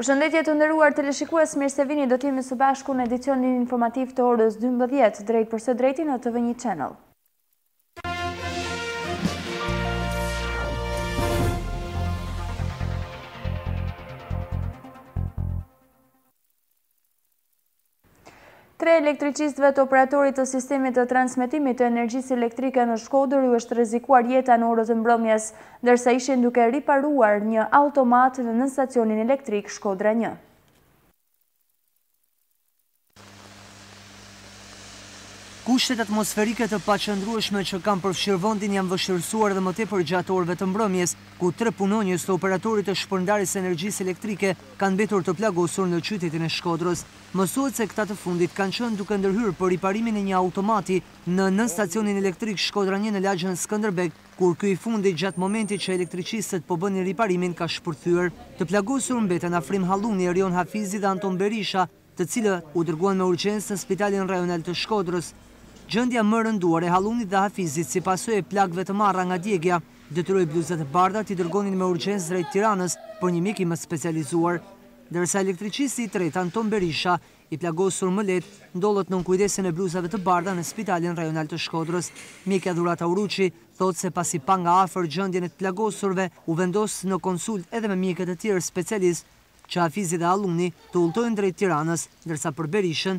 Përshëndetje të nderuar teleshikues, mirë se vini, do të jemi së bashku në edicionin informativ të orës 12 drejt për së drejti në TV1 Channel. Tre elektricistëve të operatorit të sistemit të transmetimit të energjisë elektrike në Shkodër ju është rrezikuar jeta në orët e mbrëmjes, ndërsa ishin duke riparuar një automat në stacionin elektrik Shkodra 1. Kushtet atmosferike të paqëndrueshme që kanë përfshirë vendin janë vështirësuar dhe më tepër gjatë orëve të mbrëmjes, ku tre punonjës të operatorit të shpërndarjes së energjisë elektrike kanë mbetur të plagosur në qytetin e Shkodrës. Mësohet se këta të fundit kanë qenë duke ndërhyrë për riparimin e një automati në stacionin elektrik Shkodra 1 në lagjën Skënderbeg, kur ky i fundit gjatë momentit që elektricistët po bënin riparimin ka shpërthyer. Të plagosur mbeten Afrim Halluni, Erion Hafizi dhe Anton Berisha, të cilët u dërguan me urgjencë në spitalin rajonal të Shkodrës. Gjendja më rënduar e Hallunit dhe Hafizit si pasojë e plagëve të marra nga djegja detyroi bluzat e bardha t'i dërgonin me urgjencë drejt Tiranës për një mjekim më specializuar, ndërsa elektricisti i tretë Anton Berisha, i plagosur më lehtë, ndollet nën kujdesin e bluzave të bardha në spitalin rajonal të Shkodrës. Mjekja Dhurata Uruçi thotë se pasi pa nga afër gjendjen e të plagosurve, u vendos në konsult edhe me mjekët e tjerë specialist që Hafizi dhe Halluni të udhtojnë drejt Tiranës, ndërsa për Berishën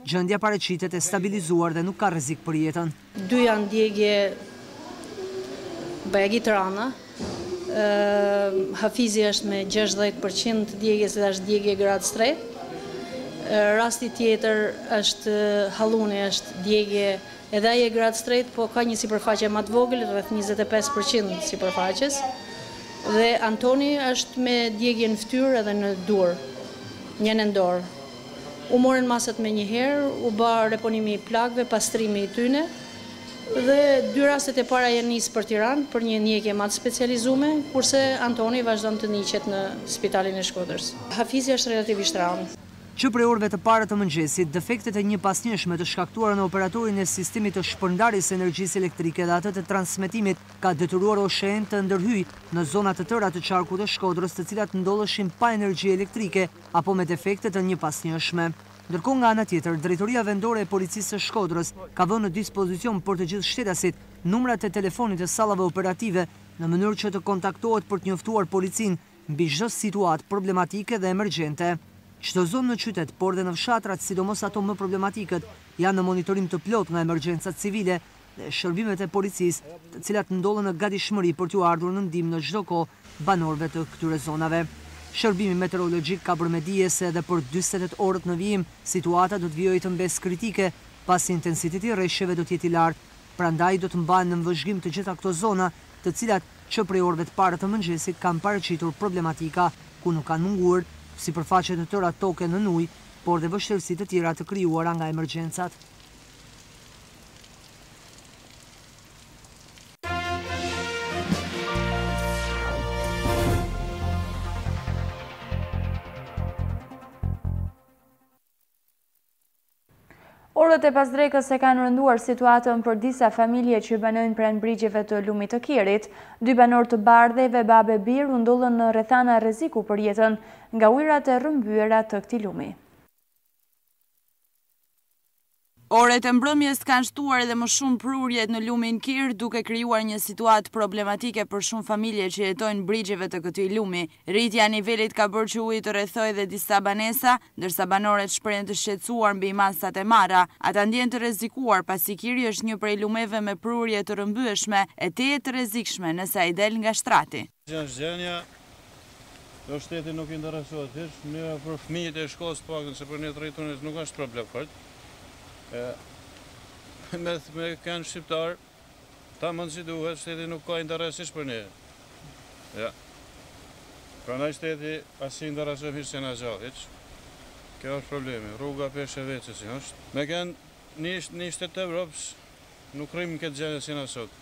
gjendja paraqitet e stabilizuar dhe nuk ka rrezik për jetën. Dy janë djegje Bajagi Tirana. Hafizi është me 60% djegjes dhe është djegje gradë 3. Rasti tjetër është Halluni, është djegje edhe ai e gradë 3, po ka një sipërfaqe më të vogël, rreth 25% sipërfaqes. Dhe Antoni është me djegje në fytyrë edhe në dur, njën në dorë. U morën masat me njëherë, u bë reponimi i plagëve, pastrimi i tyne, dhe dy rastet e para janë nisë për Tiranë për një njekje më të specializume, kurse Antoni vazhdon të niqet në spitalin e Shkodrës. Hafizi është relativisht rënd. Që prej orëve të para të mëngjesit, defektet e një pasnjëshme të shkaktuara në operatorin e sistemit të shpërndarjes së energjisë elektrike dhe atë të transmetimit ka detyruar OSHE-n të ndërhyjë në zona të tëra të qarkut të Shkodrës, të cilat ndodheshin pa energji elektrike apo me defekte të një pasnjëshme. Ndërkohë nga ana tjetër, Drejtoria Vendore e Policisë së Shkodrës ka vënë në dispozicion për të gjithë shtetasit numrat e telefonit të sallave operative në mënyrë që të kontaktohet për të njoftuar policinë mbi çdo situatë problematike dhe emergjente. Çdo zonë në qytet, por dhe në fshatrat, sidomos ato më problematikët, janë në monitorim të plot nga emergjencat civile dhe shërbimet e policisë, të cilat ndodhen në gatishmëri për t'u ardhur në ndihmë në çdo kohë banorëve të këtyre zonave. Shërbimi meteorologjik ka bërë me dije se edhe për 48 orët në vijim, situata do të vijojë të mbes kritike, pasi intensiteti i rreshjeve do të jetë i lartë. Prandaj do të mbahen në vëzhgim të gjitha këto zona, të cilat që prej orëve të para të mëngjesit kanë paraqitur problematika, ku nuk kanë munguar sipërfaqe të tëra toke në ujë, por dhe vështirësi të tjera të krijuara nga emergjencat. Orët e pasdrekës e kanë rënduar situatën për disa familje që banojnë pranë brigjeve të lumit të Kierit. Dy banor të bardheve, babe bir, u ndollën në rrethana rreziku për jetën nga ujërat e rrëmbyera të këtij lumi. Orët e mbrëmjes kanë shtuar edhe më shumë prurjet në lumin Kir, duke krijuar një situatë problematike për shumë familje që jetojnë brigjeve të këtij lumi. Rritja e nivelit ka bërë që uji të rrethojë edhe disa banesa, ndërsa banorët shprehen të shqetësuar mbi masat e marra. Ata ndjen të rrezikuar pasi Kiri është një prej lumeve me prurje të rrëmbyeshme e teje të rrezikshme nëse ai del nga shtrati. Gjendja do shteti nuk i interesohet hiç, mënyra për fëmijët e shkollës paktën se për ne drejtorit nuk është problem fort. Me kanë shqiptar, ta mund si duhet, shteti nuk ka interes ish për ne. Ja. Prandaj shteti asi interesohet hiç se na gjallë, hiç. Kjo është problemi, rruga peshe veçë si është. Me kanë një shtet të Evropës, nuk rrim këtë gjendje si na sot.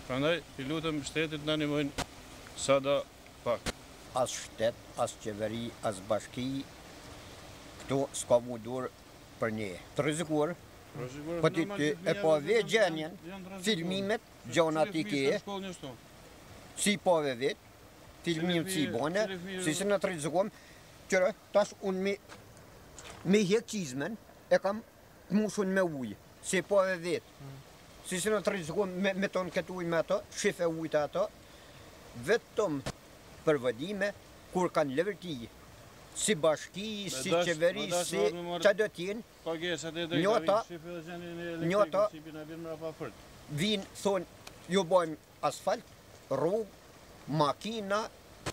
Prandaj i lutem shtetit na ndihmojnë sada pak. As shtet, as qeveri, as bashki, këtu s'ka mu dur për një të rrezikuar. Po ti e po ve gjenjen, filmimet, gjonat i ke, si po ve vet, filmimet si bone, si se në të rrezikuam, qëra tash unë me hekqizmen e kam musun me ujë, si po ve vet. Si se në të rrezikuam me tonë këtë ujë me ato, shife ujtë ato, vetëm për vëdime, kur kanë lëvërti, si bashki, si qeveri, si që do t'jenë, njota vinë, thonë, ju bojmë asfalt, rrugë, makina,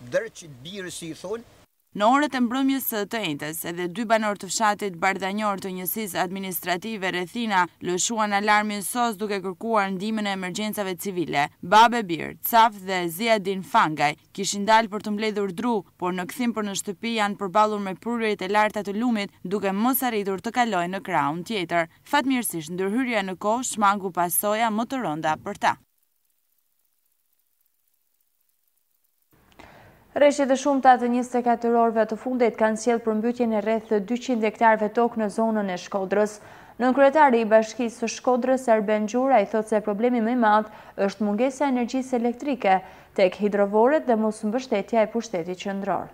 dërç, birë si thonë. Në orët e mbrëmjes së të njëjtës, edhe 2 banorë të fshatit bardhanjor të njësisë administrative Rethina lëshuan alarmin SOS duke kërkuar ndihmën e emergjencave civile. Babe Bir, Caf dhe Ziadin Fangaj kishin dalë për të mbledhur dru, por në kthim për në shtëpi janë përballur me prurjet e larta të lumit duke mos arritur të kalojnë në krahun tjetër. Fatmirësisht ndërhyrja në kohë shmangu pasoja më të rënda për ta. Rreshtet e shumta të 24 orëve të fundit kanë sjellë përmbytjen e rreth 200 hektarëve tokë në zonën e Shkodrës. Nënkryetari i Bashkisë së Shkodrës, Arben Gjura, i thotë se problemi më i madh është mungesa e energjisë elektrike tek hidrovorët dhe mosmbështetja e pushtetit qendror.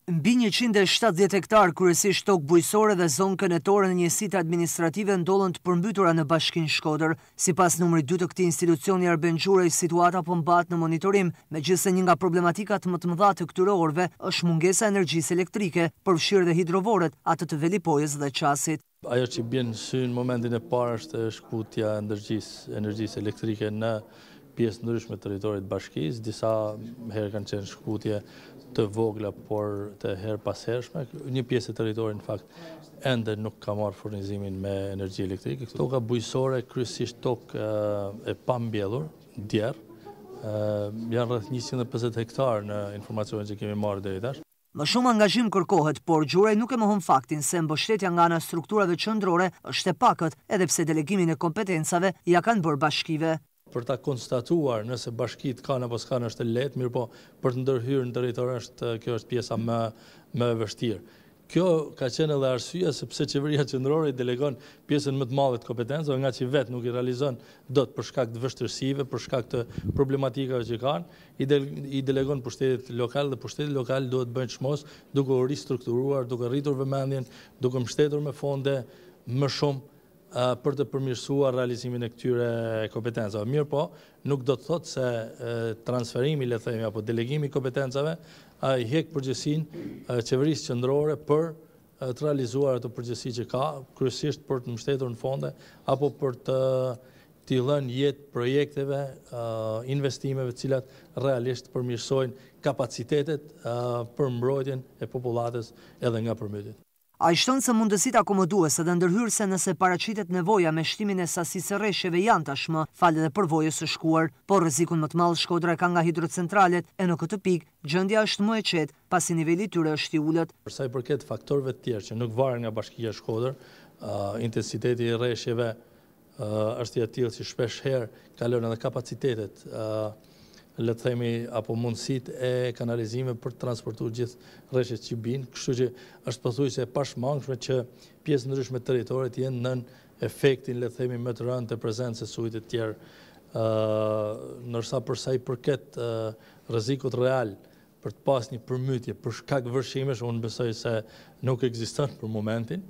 Mbi 170 hektar kryesisht tokë bujqësore dhe zonë kënetore në njësitë administrative ndodhen të përmbytura në Bashkinë Shkodër. Sipas numrit 2 të këtij institucioni Arben Gjuraj, situata po mbahet në monitorim, megjithëse një nga problematikat më të mëdha të këtyre orëve është mungesa e energjisë elektrike, përfshirë dhe hidrovorët, atë të Velipojës dhe Qasit. Ajo që bën sy në momentin e parë është shkputja e energjisë elektrike në pjesë ndryshme të territorit bashkisë, disa herë kanë qenë shkputje të vogla, por të herë pashershme. Një pjesë e territorit në fakt ende nuk ka marrë furnizimin me energji elektrike. Toka bujqësore, kryesisht tokë e pambjellur, djerë, janë rreth 150 hektar në informacionin që kemi marrë deri tash. Më shumë angazhim kërkohet, por Gjuraj nuk e mohon faktin se mbështetja nga ana strukturave qendrore është e pakët, edhe pse delegimin e kompetencave ja kanë bërë bashkive. Për ta konstatuar nëse bashkitë kanë apo s'kanë është lehtë, mirë po për të ndërhyrë në territor kjo është pjesa më e vështirë. Kjo ka qenë edhe arsyeja sepse qeveria qendrore i delegon pjesën më të madhe të kompetencave, nga që vetë nuk i realizon dot për shkak të vështirësive, për shkak të problematikave që kanë, i delegon pushtetit lokal dhe pushteti lokal duhet bëjnë çmos duke u ristrukturuar, duke rritur vëmendjen, duke mbështetur me fonde më shumë për të përmirësuar realizimin e këtyre kompetencave. Mirë po, nuk do të thotë se transferimi, le themi, apo delegimi i kompetencave i hek përgjegjësinë qeverisë qendrore për të realizuar ato përgjegjësi që ka, kryesisht për të mbështetur në fonde apo për të lënë jetë projekteve, investimeve të cilat realisht përmirësojnë kapacitetet për mbrojtjen e popullatës edhe nga përmbytjet. A i shtonë se mundësit akomoduese dhe ndërhyrëse nëse paraqitet nevoja me shtimin e sasisë së rreshjeve janë tashmë, falë dhe përvojës së shkuar, por rrezikun më të madh Shkodra ka nga hidrocentralet e në këtë pikë gjendja është më e qetë pasi niveli i tyre është i ulët. Për sa i përket faktorëve të tjerë që nuk varen nga Bashkia e Shkodër, intensiteti i rreshjeve është i tillë që shpesh herë kalon edhe kapacitetet le të themi, apo mundësit e kanalizime për të transportuar gjithë rreshtet që binë, kështu që është pothuajse e pashmangshme që pjesë ndryshme të territorit jenë nën efektin, le të themi, më të rënd të prezencës së ujit të tjerë, ndërsa për sa i përket rrezikut real për të pas një përmbytje për shkak vërshimesh, unë besoj se nuk ekziston për momentin.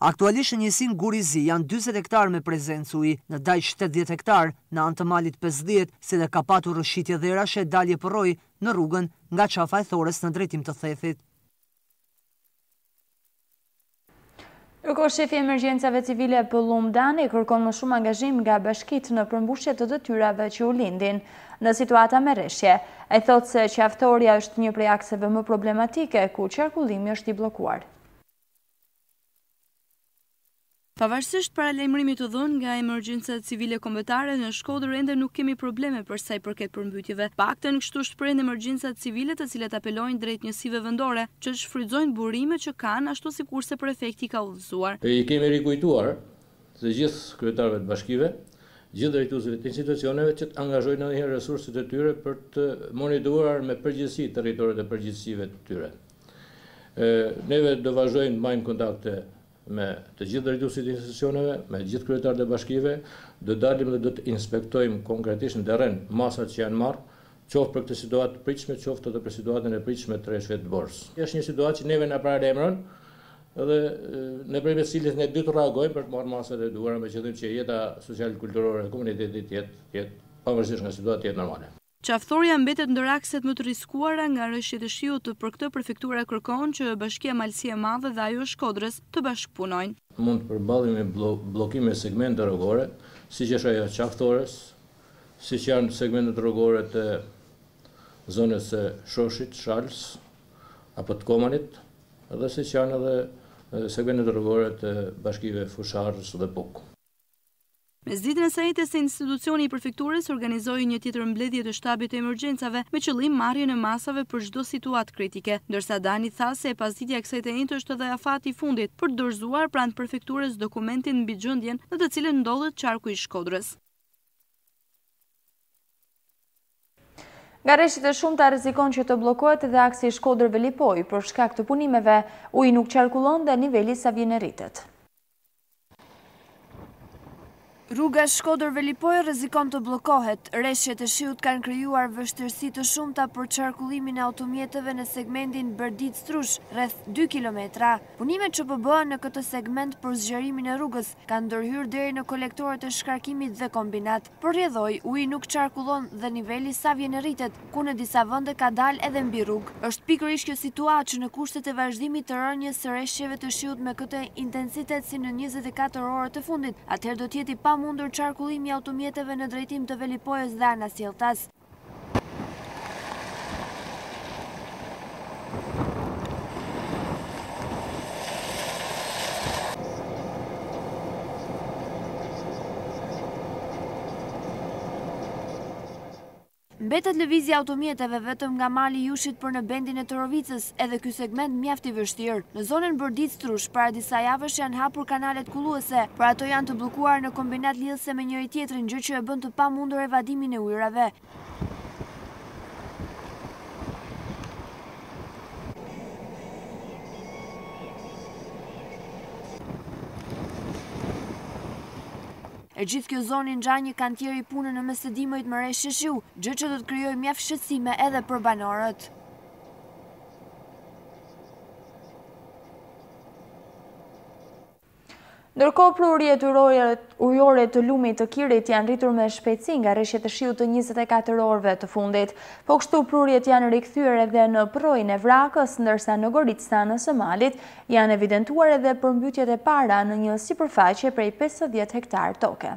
Aktualisht në njësinë Gurizi janë 40 hektar me prezencë uji, në Dajq 80 hektar, në anë të malit 50, si dhe ka patur rrëshqitje dhe rashe dalje përroj në rrugën nga qafa e Thores në drejtim të Thethit. Shefi i emergjencave civile Pëllum Dani kërkon më shumë angazhim nga bashkitë në përmbushje të detyrave që u lindin në situata me rreshje. Ai thotë se qaftoria është një prej akseve më problematike ku qarkullimi është i bllokuar. Pavarësisht paralajmërimit të dhënë nga emergjencat civile kombëtare, në Shkodër ende nuk kemi probleme për sa i përket përmbytjeve. Paktën kështu shprehen emergjencat civile të cilat apelojnë drejt njësive vendore që shfrytëzojnë burimet që kanë, ashtu sikurse prefekti ka udhëzuar. I kemi rikujtuar të gjithë kryetarëve të bashkive, gjithë drejtuesve të institucioneve që të angazhojnë edhe resurset e tyre për të monitoruar me përgjegjësi territoret e përgjegjësive të tyre. Neve do vazhdojmë majmë kontakte me të gjithë drejtuesit e institucioneve, me të gjithë kryetarët e bashkive, do dalim dhe do të inspektojmë konkretisht në terren masat që janë marrë, qoftë për këtë situatë të pritshme, qoftë edhe për situatën e pritshme të rreshve të borës. Është një situatë që neve na paralajmëron dhe nëpërmjet cilës ne dy të reagojmë për të marrë masat e duhura me qëllim që jeta social-kulturore e komunitetit jetë pavarësisht nga situata jetë normale. Qaftoria mbetet ndër akset më të riskuara nga rreshjet e shiut, për këtë prefektura kërkon që Bashkia Malësie e Madhe dhe ajo e Shkodrës të bashkëpunojnë. Mund të përballemi me bllokime segmente rrugore, siç është ajo e Qaftorës, siç janë segmentet rrugore të zonës së Shoshit, Shalës apo të Komanit, dhe siç janë edhe segmentet rrugore të bashkive Fusharës dhe Puk. Mesditën e sejtë se institucioni i prefekturës organizoi një tjetër mbledhje të shtabit të emergjencave me qëllim marrjen e masave për çdo situatë kritike, ndërsa Dani tha se e pasdiktja e kësaj tenite është edhe afati i fundit për të dorëzuar pranë prefekturës dokumentin mbi gjendjen në të cilën ndodhet qarku i Shkodrës. Nga rreshtet e shumta rrezikon që të bllokohet edhe aksi Shkodër-Velipoj për shkak të punimeve, uji nuk qarkullon dhe niveli sa vjen e rritet. Rruga Shkodër-Velipoj rrezikon të bllokohet. Rreshtet e shiut kanë krijuar vështirësi të shumta për qarkullimin e automjeteve në segmentin Berdic-Strush, rreth 2 kilometra. Punimet që po bëhen në këtë segment për zgjerimin e rrugës kanë ndërhyrë deri në kolektorët e shkarkimit dhe kombinat. Por rrjedhoj, uji nuk qarkullon dhe niveli sa vjen e rritet, ku në disa vende ka dalë edhe mbi rrugë. Është pikërisht kjo situatë që në kushtet e vazhdimit të rënjes së rreshjeve të shiut me këtë intensitet si në 24 orët e fundit, atëherë do të jetë mundur qarkullimi i automjeteve në drejtim të Velipojës dhe Anasjelltas. Mbetet lëvizja automjeteve vetëm nga mali Jushit për në bendin e Torovicës, edhe ky segment mjaft i vështirë. Në zonën Berdic-Strush, para disa javësh janë hapur kanalet kulluese, por ato janë të bllokuar në kombinat lidhëse me njëri tjetrin, gjë që e bën të pamundur evadimin e ujërave. E gjithë kjo zonë ngjan një kantier i punë në mes të dimrit me rreshje shiu, gjë që do të krijojë mjaft shqetësime edhe për banorët. Ndërkohë prurjet ujore të lumit të Kirit janë rritur me shpejtësi nga rreshjet e shiut të 24 orëve të fundit. Po kështu prurjet janë rikthyer edhe në përrojën e Vrakës, ndërsa në Goritstanën së Malit janë evidentuar edhe përmbytjet e para në një sipërfaqe prej 50 hektar toke.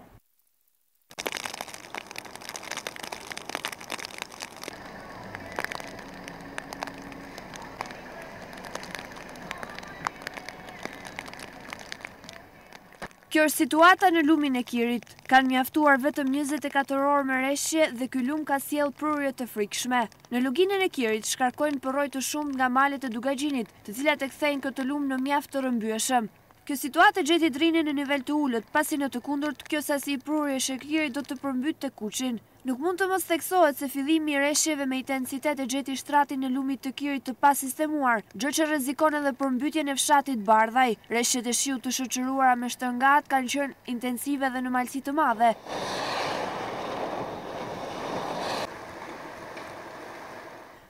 Kjo është situata në lumin e Kirit. Kanë mjaftuar vetëm 24 orë me rreshje dhe ky lum ka sjellë prurje të frikshme. Në luginën e Kirit shkarkojnë përroj të shumtë nga malet e Dugagjinit, të cilat e kthejnë këtë lum në mjaft të rrëmbyeshëm. Kjo situatë gjeti drinin në nivel të ulët, pasi në të kundërt kjo sasi prurjesh e Kirit do të përmbyt te Kuçin. Nuk mund të mos theksohet se fillimi i rreshjeve me intensitet e gjeti shtratin e lumit të Kirit të pasistemuar, gjë që rrezikon edhe përmbytjen e fshatit Bardhaj. Rreshjet e shiut të shoqëruara me shtërngat kanë qenë intensive dhe në malësi të madhe.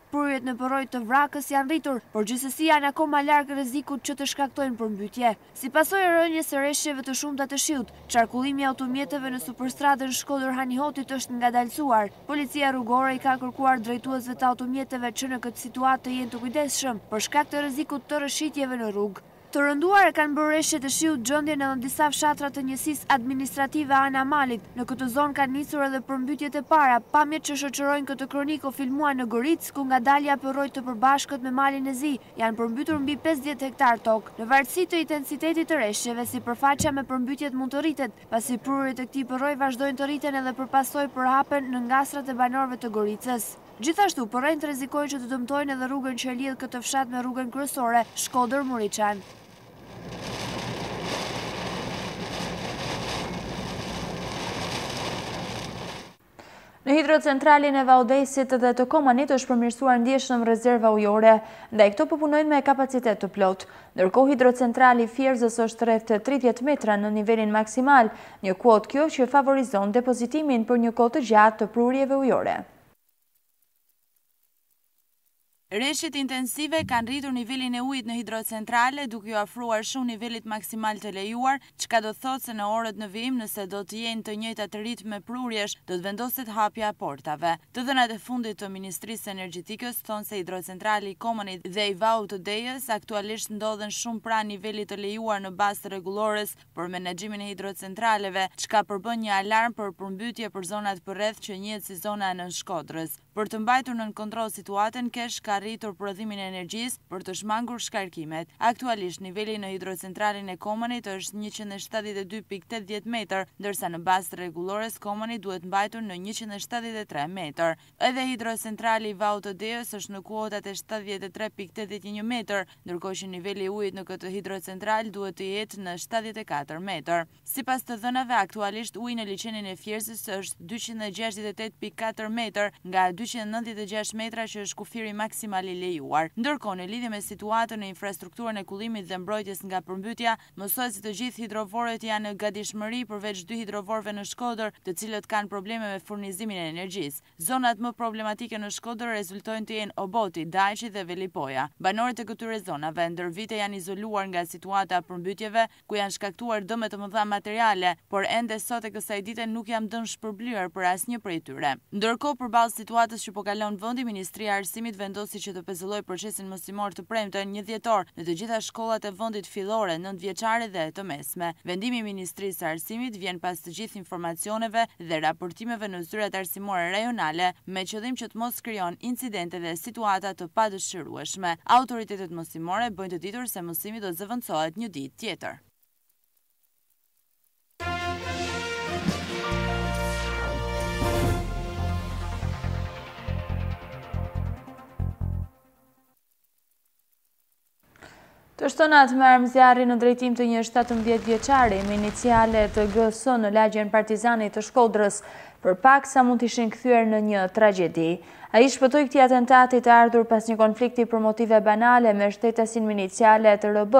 Prurjet në përroj të Vrakës janë rritur, por gjithsesi janë akoma larg rrezikut që të shkaktojnë përmbytje. Si pasojë e rënjes së rreshjeve të shumta të shiut, qarkullimi i automjeteve në superstradën Shkodër-Hanihotit është ngadalësuar. Policia rrugore i ka kërkuar drejtuesve të automjeteve që në këtë situatë të jenë të kujdesshëm për shkak të rrezikut të rrëshitjeve në rrugë. Të rënduar e kanë bërë rreshjet e shiut gjendjen edhe në disa fshatra të njësisë administrative Ana Malit. Në këtë zonë kanë nisur edhe përmbytjet e para, pamjet që shoqërojnë këtë kronik u filmuar në Goric, ku ngadalja përroj të përbashkët me malin e Zi janë përmbytur mbi 50 hektar tokë. Në varësi të intensitetit të rreshjeve, sipërfaqja me përmbytjet mund të rritet, pasi prurjet e këtij përroj vazhdojnë të rriten edhe përpasoj përhapen në ngastrat e banorëve të Goricës. Gjithashtu, përrejnë të rrezikojnë që të dëmtojnë edhe rrugën që lidh këtë fshat me rrugën kryesore, Shkodër-Muriçan. Në hidrocentralin e Vaudesit dhe të Komanit është përmirësuar ndjeshëm rezerva ujore, ndaj këto po punojnë me kapacitet të plot. Ndërkohë hidrocentrali Fierzës është rreth 30 metra në nivelin maksimal, një kuotë kjo që favorizon depozitimin për një kohë të gjatë të prurjeve ujore. Rreshtet intensive kanë rritur nivelin e ujit në hidrocentrale duke ju afruar shumë nivelit maksimal të lejuar, çka do thotë se në orët në vijim nëse do të jenë të njëjtat ritme me prurjesh, do të vendoset hapja e portave. Të dhënat e fundit të Ministrisë Energjetikës thonë se hidrocentrali i Komanit dhe i Vau të Dejës aktualisht ndodhen shumë pranë nivelit të lejuar në bazë rregullores për menaxhimin e hidrocentraleve, çka përbën një alarm për përmbytje për zonat përreth që njihet si zona e Nën Shkodrës. Për të mbajtur nën kontroll situatën, Kesh ka rritur prodhimin e energjisë për të shmangur shkarkimet. Aktualisht niveli në hidrocentralin e Komanit është 172.80 metër, ndërsa në bazë rregullores Komani duhet mbajtur në 173 metër. Edhe hidrocentrali i Vau të Dejës është në kuotat e 73.81 metër, ndërkohë që niveli i ujit në këtë hidrocentral duhet të jetë në 74 metër. Sipas të dhënave, aktualisht uji në liçenin e Fierzës është 268.4 metër nga 296 metra që është kufiri maksimal i lejuar. Ndërkohë, në lidhje me situatën në infrastrukturën e kullimit dhe mbrojtjes nga përmbytja, mësohet se të gjithë hidrovorët janë në gatishmëri përveç 2 hidrovorëve në Shkodër, të cilët kanë probleme me furnizimin e energjisë. Zonat më problematike në Shkodër rezultojnë të jenë Oboti, Dajqi dhe Velipoja. Banorët e këtyre zonave ndër vite janë izoluar nga situata e përmbytjeve, ku janë shkaktuar dëme të mëdha materiale, por ende sot e kësaj dite nuk janë dëm shpërblyer për asnjë prej tyre. Ndërkohë, përballë situatës që po kalon vendi, Ministria e Arsimit vendosi që të pezullojë procesin mësimor të premten 1 dhjetor në të gjitha shkollat e vendit fillore, 9-vjeçare dhe të mesme. Vendimi i Ministrisë së Arsimit vjen pas të gjithë informacioneve dhe raportimeve në zyrat arsimore rajonale me qëllim që të mos krijon incidente dhe situata të padëshirueshme. Autoritetet mësimore bëjnë të ditur se mësimi do zëvendësohet një ditë tjetër. Të shtonat me armëzjarri në drejtim të një 17 vjeçari me inicialet GS në lagjen partizanit të Shkodrës, për pak sa mund të ishin kthyer në një tragjedi. Ai shpëtoi këtij atentati të ardhur pas një konflikti për motive banale me shtetesin me inicialet RB,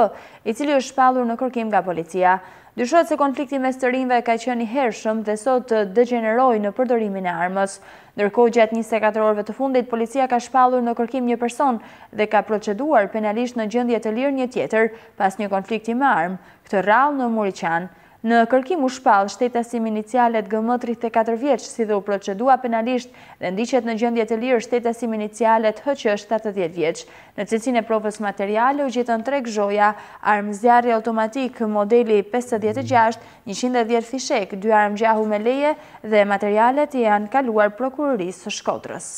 i cili është shpallur në kërkim nga policia. Dyshohet se konflikti mes të rinjve ka qenë i hershëm dhe sot degeneroi në përdorimin e armës. Ndërkohë, gjatë 24 orëve të fundit, policia ka shpallur në kërkim një person dhe ka proceduar penalisht në gjendje të lirë një tjetër pas një konflikti me armë, këtë rrallë në Muriqan. Në kërkim u shpall shtetasim inicialet GM 34 vjeç, si dhe u procedua penalisht dhe ndiqet në gjendje të lirë shtetasim inicialet HQ 70 vjeç. Në cilësinë e provës materiale u gjetën 3 gjoja, armë zjarri automatik modeli 56, 110 fishek, 2 armë gjahu me leje dhe materialet janë kaluar prokurorisë së Shkodrës.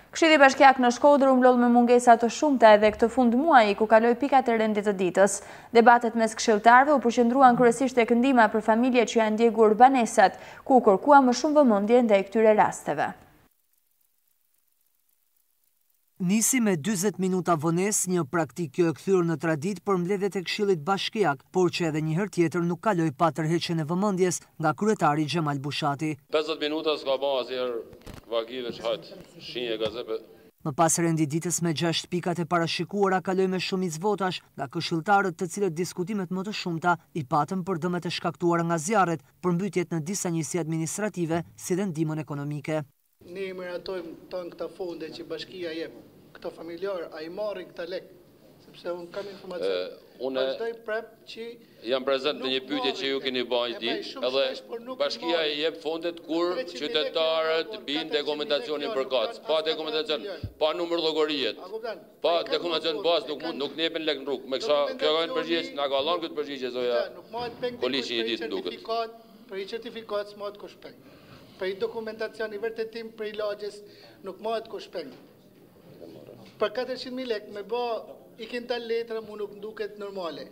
Këshilli Bashkiak në Shkodër u mblodh me mungesa të shumta edhe këtë fund muaji ku kaloi pikat e rendit të ditës. Debatet mes këshilltarëve u përqendruan kryesisht tek ndihma për familje që janë ndjekur banesat, ku kërkua më shumë vëmendje ndaj këtyre rasteve. Nisi me 40 minuta vonesë, një praktikë e kthyer në traditë për mbledhjet e Këshillit Bashkiak, por që edhe një herë tjetër nuk kaloi pa tërheqjen e vëmendjes nga kryetari Xhemal Bushati. 50 minuta s'ka bë asnjëherë vagive çhajt, shinje gazepe. Më pas rendi ditës me 6 pikat e parashikuara kaloi me shumicë votash nga këshilltarët, të cilët diskutimet më të shumta i patën për dëmet e shkaktuara nga zjarret, përmbytjet në disa njësi administrative si dhe ndihmën ekonomike. Ne i miratojmë tonë këta fonde që bashkia jep, këta familjarë, a i marrin këta lek, sepse unë kam informacion. Unë jam prezent në një pyetje që ju keni bërë ditë, edhe bashkia i jep fondet kur qytetarët bin dokumentacionin përkatës. Pa dokumentacion, pa numër llogariet, pa dokumentacion bazë nuk ne jepen lek në rrugë. Me kjo kanë përgjigje, na ka dhënë këtë përgjigje zoja. Policia një ditë duket. Për i certifikat s'mohet kush peng. Për i dokumentacion i vërtetim për i lagjes nuk mohet kush peng. Për 400.000 lek me bë i kintal letra mu nuk nduket normale.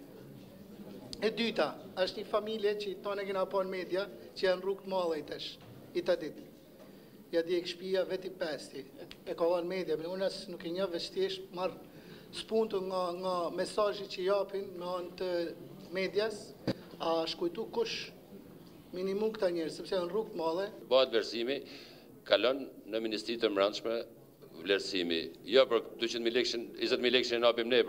E dyta, është një familje që tonë e kena po në media që janë rrugë të mallë i tesh, i të ditë. Ja di e këshpia veti pesti, e ka në media, për unë nuk e një vështisht marë spuntu nga mesazhi që japin nga në të medias, A shkujtu kush minimum këta njerëz, sepse janë rrugë të mëdha. Bëhet vlerësimi, kalon në Ministri të Brendshme vlerësimi, jo për 200.000 lekë, 20.000 lekë që ne napim ne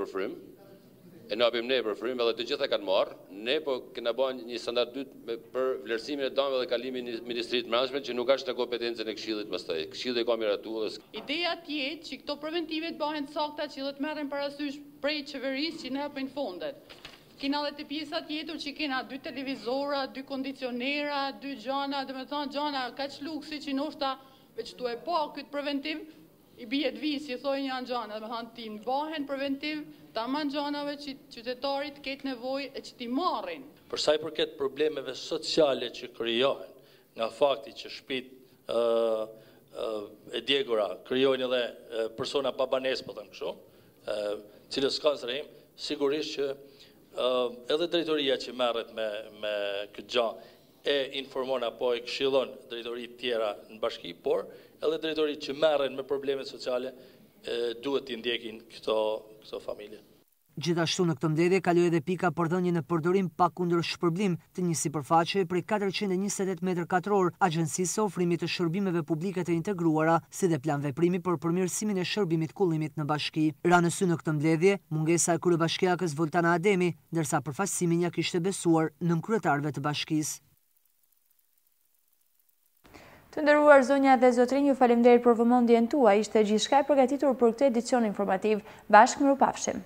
për frym, edhe të gjitha kanë marrë, ne po kena bën një standard dytë për vlerësimin e dëmeve dhe kalimin në Ministri të Brendshme që nuk është në kompetencën e Këshillit mëstaj. Këshilli ka miratuar. Ideja tjetë që këto preventivet bëhen sakta që do të merren parasysh prej qeverisë që ne japin fondet. Kena dhe të pjesa tjetër që kena 2 televizora, 2 kondicionera, 2 gjana, dhe me thonë gjana kaq luksi që ndoshta veç tu e pa këtë preventiv, i bie të visë, i thoi një gjana, dhe me thonë ti në bëhen preventiv, ta man gjanave që qytetarit ketë nevojë e që ti marrin. Për sa i përket problemeve sociale që krijohen, nga fakti që shtëpitë e djegura krijojnë edhe persona pa banesë, po thënë kështu, cilës kanë zrejim, sigurisht që edhe drejtoria që merret me këtë gjë e informon apo e këshillon drejtoritë tjera në bashki, por edhe drejtoritë që merren me probleme sociale duhet t'i ndjekin këto familje. Gjithashtu në këtë mbledhje kaloi edhe pika për dhënien në përdorim pa kundër shpërblim të një sipërfaqe prej 428 m2 Agjencisë së Ofrimit të Shërbimeve Publike të Integruara, si dhe plan veprimi për përmirësimin e shërbimit kullimit në bashki. Ra në sy në këtë mbledhje mungesa e kryebashkiakës Voltana Ademi, ndërsa përfaqësimin ja kishte besuar nënkryetarëve të bashkisë. Të nderuar zonja dhe zotrinj, ju faleminderit për vëmendjen tuaj. Ishte gjithçka e përgatitur për këtë edicion informativ. Bashkë mirupafshim.